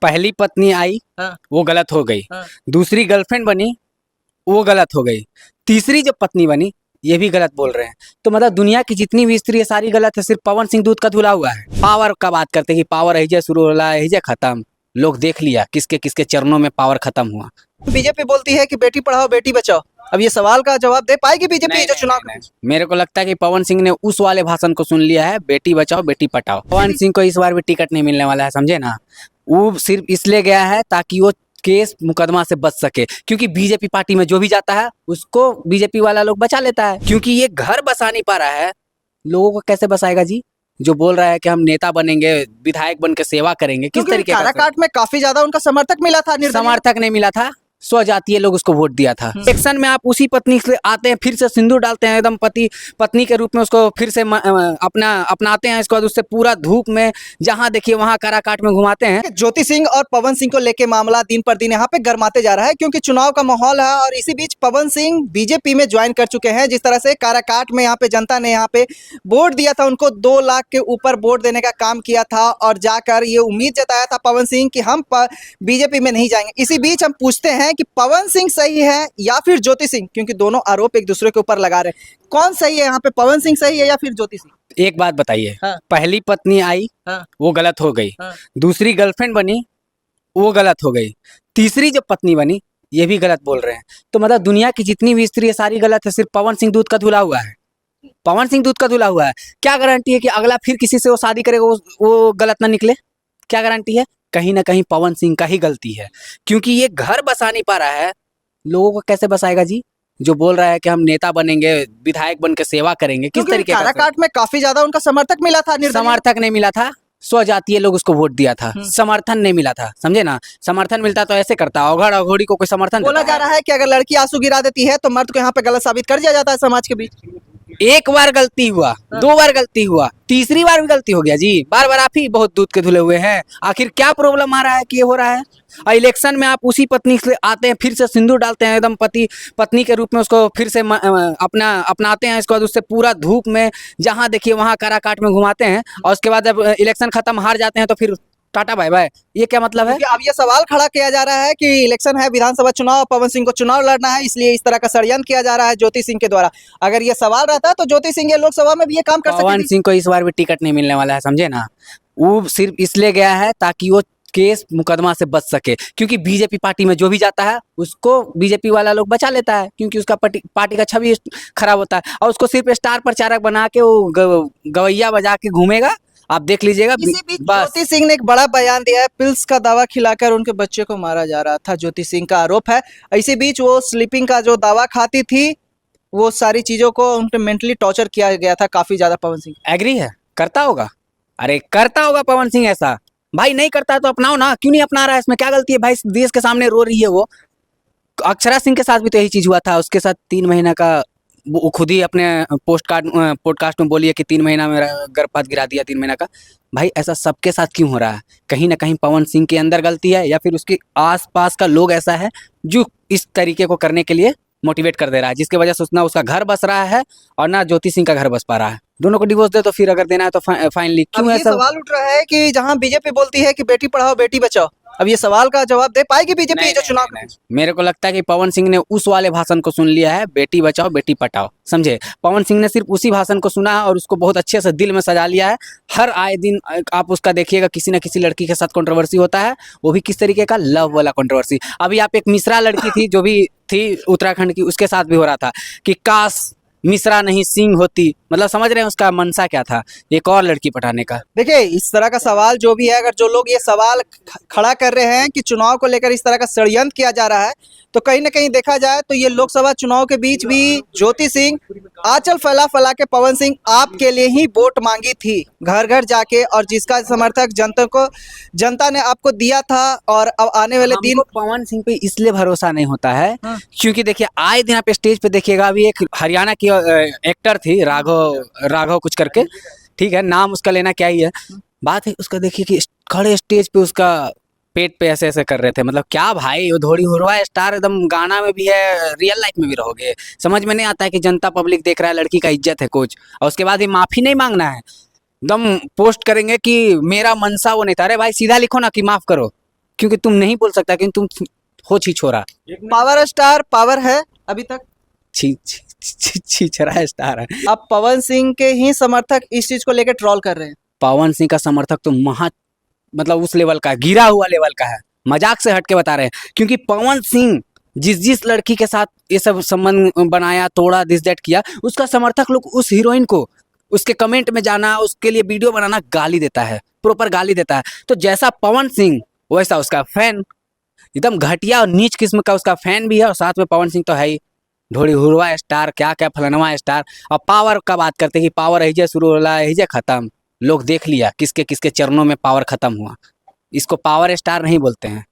पहली पत्नी आई, हाँ। वो गलत हो गई। हाँ। दूसरी गर्लफ्रेंड बनी, वो गलत हो गई। तीसरी जब पत्नी बनी, ये भी गलत बोल रहे हैं। तो मतलब दुनिया की जितनी भी स्त्री है सारी गलत है, सिर्फ पवन सिंह दूध का धुला हुआ है। पावर का बात करते हैं कि पावर ऐजे शुरू होला ऐजे खत्म। लोग देख लिया किसके किसके चरणों में पावर खत्म हुआ। बीजेपी बोलती है कि बेटी पढ़ाओ बेटी बचाओ, अब ये सवाल का जवाब दे पाएगी बीजेपी नहीं, जो नहीं, चुनाव? नहीं, नहीं। मेरे को लगता है कि पवन सिंह ने उस वाले भाषण को सुन लिया है, बेटी बचाओ बेटी पटाओ। पवन सिंह को इस बार भी टिकट नहीं मिलने वाला है, समझे ना। वो सिर्फ इसलिए गया है ताकि वो केस मुकदमा से बच सके, क्योंकि बीजेपी पार्टी में जो भी जाता है उसको बीजेपी वाला लोग बचा लेता है। क्योंकि ये घर बसा नहीं पा रहा है, लोगों को कैसे बसाएगा जी? जो बोल रहा है कि हम नेता बनेंगे, विधायक बन के सेवा करेंगे, किस तरीके का? काराकाट में काफी ज्यादा उनका समर्थक मिला था, समर्थक नहीं मिला था, स्वजातीय लोग उसको वोट दिया था। इलेक्शन में आप उसी पत्नी से आते हैं, फिर से सिंदूर डालते हैं, एकदम पत्नी के रूप में उसको फिर से अपनाते हैं। इसके बाद उससे पूरा धूप में जहां देखिए वहां काराकाट में घुमाते हैं। ज्योति सिंह और पवन सिंह को लेके मामला दिन पर दिन यहाँ पे गर्माते जा रहा है, क्योंकि चुनाव का माहौल है। और इसी बीच पवन सिंह बीजेपी में ज्वाइन कर चुके हैं। जिस तरह से काराकाट में यहाँ पे जनता ने यहाँ पे वोट दिया था, उनको 2 लाख के ऊपर वोट देने का काम किया था और जाकर ये उम्मीद जताया था पवन सिंह कि हम बीजेपी में नहीं जाएंगे। इसी बीच हम पूछते हैं कि पवन सिंह सही है या फिर ज्योति सिंह, क्योंकि दोनों आरोप एक दूसरे के ऊपर लगा रहे हैं। कौन सही है यहाँ पे, पवन सिंह सही है या फिर ज्योति सिंह? एक बात बताइए। हाँ। पहली पत्नी आई, हाँ। वो गलत हो गई। हाँ। दूसरी गर्लफ्रेंड बनी, वो गलत हो गई। तीसरी जब पत्नी बनी, ये भी गलत बोल रहे हैं। तो मतलब दुनिया की जितनी भी स्त्री है सारी गलत है, सिर्फ पवन सिंह दूध का धुला हुआ है। पवन सिंह दूध का धुला हुआ है। क्या गारंटी है कि अगला फिर किसी से वो शादी करेगा वो गलत ना निकले? क्या गारंटी है? कहीं ना कहीं पवन सिंह का ही गलती है, क्योंकि ये घर बसा नहीं पा रहा है। लोगों को कैसे बसाएगा जी? जो बोल रहा है कि हम नेता बनेंगे, विधायक बन के सेवा करेंगे, किस तरीके का? काराकाट में काफी ज्यादा उनका समर्थक मिला था, समर्थक नहीं मिला था, स्वजातीय लोग उसको वोट दिया था। समर्थन नहीं मिला था, समझे ना। समर्थन मिलता तो ऐसे करता, अघड़ अघोड़ी को कोई समर्थन बोला जा रहा है कि अगर लड़की आंसू गिरा देती है तो मर्द को यहाँ पे गलत साबित कर दिया जाता है समाज के बीच। एक बार गलती हुआ, 2 बार गलती हुआ, तीसरी बार भी गलती हो गया जी। बार बार आप ही बहुत दूध के धुले हुए हैं। आखिर क्या प्रॉब्लम आ रहा है कि ये हो रहा है? और इलेक्शन में आप उसी पत्नी से आते हैं, फिर से सिंदूर डालते हैं, एकदम पत्नी के रूप में उसको फिर से अपनाते हैं। इसके बाद उससे पूरा धूप में जहां देखिए वहां काराकाट में घुमाते हैं। और उसके बाद जब इलेक्शन खत्म हार जाते हैं तो फिर टाटा बाय बाय। ये क्या मतलब है? अब ये सवाल खड़ा किया जा रहा है कि इलेक्शन है, विधानसभा चुनाव, पवन सिंह को चुनाव लड़ना है, इसलिए इस तरह का षड्यंत्र किया जा रहा है ज्योति सिंह के द्वारा। अगर ये सवाल रहता तो ज्योति सिंह ये लोकसभा में भी ये काम कर सकते। पवन सिंह को इस बार भी टिकट नहीं मिलने वाला है, समझे ना। वो सिर्फ इसलिए गया है ताकि वो केस मुकदमा से बच सके, क्योंकि बीजेपी पार्टी में जो भी जाता है उसको बीजेपी वाला लोग बचा लेता है, क्योंकि उसका पार्टी का छवि खराब होता है। और उसको सिर्फ स्टार प्रचारक बना के वो गवैया बजा के घूमेगा, आप देख लीजिएगा। ज्योति सिंह ने एक बड़ा बयान दिया है, पिल्स का दावा खिलाकर उनके बच्चे को मारा जा रहा था, ज्योति सिंह का आरोप है। इसी बीच वो स्लीपिंग का जो दावा खाती थी, वो सारी चीजों को उनके मेंटली टॉर्चर किया गया था काफी ज्यादा। पवन सिंह एग्री है, करता होगा। अरे करता होगा पवन सिंह ऐसा। भाई नहीं करता है तो अपनाओ ना, क्यों नहीं अपना रहा है? इसमें क्या गलती है भाई? देश के सामने रो रही है वो। अक्षरा सिंह के साथ भी तो यही चीज हुआ था। उसके साथ 3 महीना का वो खुद ही अपने पॉडकास्ट में बोली है कि 3 महीना में गर्भपात गिरा दिया, 3 महीना का। भाई ऐसा सबके साथ क्यों हो रहा है? कहीं ना कहीं पवन सिंह के अंदर गलती है, या फिर उसके आसपास का लोग ऐसा है जो इस तरीके को करने के लिए मोटिवेट कर दे रहा है, जिसकी वजह से ना उसका घर बस रहा है और ना ज्योति सिंह का घर बस पा रहा है। दोनों को डिवोर्स दे तो फिर अगर देना है तो फाइनली क्यों ऐसा? सवाल उठ रहा है कि जहां बीजेपी बोलती है कि बेटी पढ़ाओ बेटी बचाओ, अब ये सवाल का जवाब दे पाएगी बीजेपी जो चुनाव? मेरे को लगता है कि पवन सिंह ने उस वाले भाषण को सुन लिया है, बेटी बचाओ बेटी पटाओ, समझे। पवन सिंह ने सिर्फ उसी भाषण को सुना है और उसको बहुत अच्छे से दिल में सजा लिया है। हर आए दिन आप उसका देखिएगा, किसी न किसी लड़की के साथ कंट्रोवर्सी होता है, वो भी किस तरीके का, लव वाला कंट्रोवर्सी। अभी आप एक मिश्रा लड़की थी जो भी थी उत्तराखंड की, उसके साथ भी हो रहा था कि काश मिश्रा नहीं सिंह होती। मतलब समझ रहे हैं उसका मनसा क्या था, एक और लड़की पटाने का। देखिए इस तरह का सवाल जो भी है, अगर जो लोग ये सवाल खड़ा कर रहे हैं कि चुनाव को लेकर इस तरह का षड्यंत्र किया जा रहा है, तो कहीं ना कहीं देखा जाए तो ये लोकसभा चुनाव के बीच भी ज्योति सिंह आंचल फैला के पवन सिंह आपके लिए ही वोट मांगी थी, घर घर जाके, और जिसका समर्थक जनता ने आपको दिया था। और अब आने वाले दिन पवन सिंह पे इसलिए भरोसा नहीं होता है क्योंकि देखिए आए दिन आप स्टेज पे देखिएगा। अभी एक हरियाणा की एक्टर थी, राघव कुछ करके, ठीक है, नाम उसका लेना क्या ही है। बात है उसका, देखिए कि खड़े स्टेज पे उसका पेट पे ऐसे ऐसे कर रहे थे। मतलब क्या भाई, वो धोड़ी हुआ स्टार एकदम, गाना में भी है, रियल लाइफ में भी रहोगे। समझ में नहीं आता है कि जनता पब्लिक देख रहा है, लड़की का इज्जत है कुछ, और उसके बाद ही माफी नहीं मांगना है। एकदम पोस्ट करेंगे कि मेरा मनसा वो नहीं था। अरे भाई सीधा लिखो ना कि माफ करो, क्योंकि तुम नहीं बोल सकता क्योंकि तुम हो छिछोरा। पावर स्टार पावर है अभी तक। छिछरा स्टार है। अब पवन सिंह के ही समर्थक इस चीज को लेकर ट्रोल कर रहे हैं। पवन सिंह का समर्थक तो मतलब उस लेवल का है, गिरा हुआ लेवल का है, मजाक से हट के बता रहे हैं। क्योंकि पवन सिंह जिस लड़की के साथ ये सब संबंध बनाया, तोड़ा, दिस दैट किया, उसका समर्थक लोग उस हीरोइन को उसके कमेंट में जाना, उसके लिए वीडियो बनाना, गाली देता है, प्रॉपर गाली देता है। तो जैसा पवन सिंह वैसा उसका फैन, एकदम घटिया और नीच किस्म का उसका फैन भी है, और साथ में पवन सिंह तो है ही ढोड़ी हुरवा स्टार, क्या क्या फलनवा स्टार। और पावर का बात करते हैं कि पावर यही शुरू होला यही खत्म। लोग देख लिया किसके किसके चरणों में पावर खत्म हुआ। इसको पावर स्टार नहीं बोलते हैं,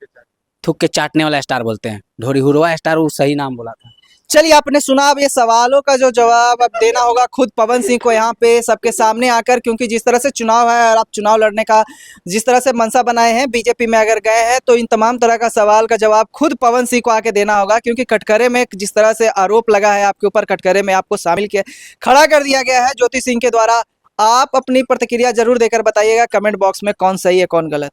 थूक के चाटने वाला स्टार बोलते हैं। ढोड़ी हुरवा स्टार वो सही नाम बोला था। चलिए आपने सुना, अब ये सवालों का जो जवाब अब देना होगा खुद पवन सिंह को यहाँ पे सबके सामने आकर, क्योंकि जिस तरह से चुनाव है और आप चुनाव लड़ने का जिस तरह से मनसा बनाए हैं, बीजेपी में अगर गए हैं, तो इन तमाम तरह का सवाल का जवाब खुद पवन सिंह को आके देना होगा। क्योंकि कटघरे में जिस तरह से आरोप लगा है आपके ऊपर, कटघरे में आपको शामिल किया, खड़ा कर दिया गया है ज्योति सिंह के द्वारा। आप अपनी प्रतिक्रिया जरूर देकर बताइएगा कमेंट बॉक्स में कौन सही है कौन गलत।